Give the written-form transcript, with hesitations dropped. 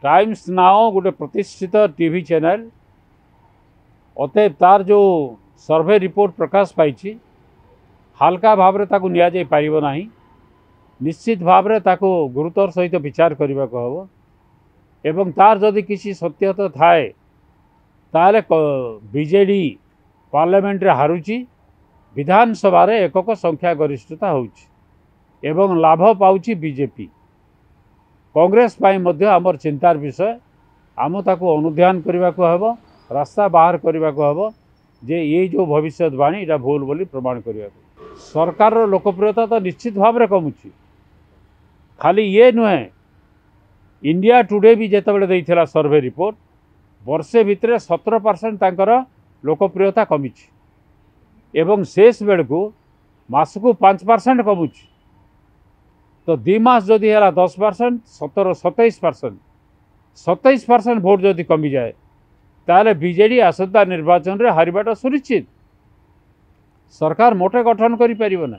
Times now गोटे प्रतिष्ठित TV channel अतएव तार जो सर्वे रिपोर्ट प्रकाश पाई हालका भाव में ताकू निया जाई पारिबो नाही। निश्चित भाव में ताकू गुरुतर सहित विचार करने को हम एवं तार जदि किसी सत्यता थाए ताले बीजेडी पार्लियामेंट रे हारुची विधानसभा रे एकक संख्या गरिष्ठता होउची एवं लाभ पाउची बीजेपी। कांग्रेस पाई मध्य आमर चिंतार विषय आम ताकू अनुध्यान करने को हम रास्ता बाहर करने को हम जे ये जो भविष्यवाणी इटा भूल बोली प्रमाण करने को। सरकार लोकप्रियता तो निश्चित भाव में कमुची खाली ये नुहे इंडिया टुडे भी जितेबाला देइथिला सर्वे रिपोर्ट वर्षे भितर 17% तांकर लोकप्रियता कमी एवं शेष बेल को मास को 5% कमुची तो 2 मास जदि है 10% 27% 27% भोट जदि कमी जाए ताले बीजेडी आसंता निर्वाचन रे हारिबाटा सुनिश्चित। सरकार मोटे गठन करि परिबो ना।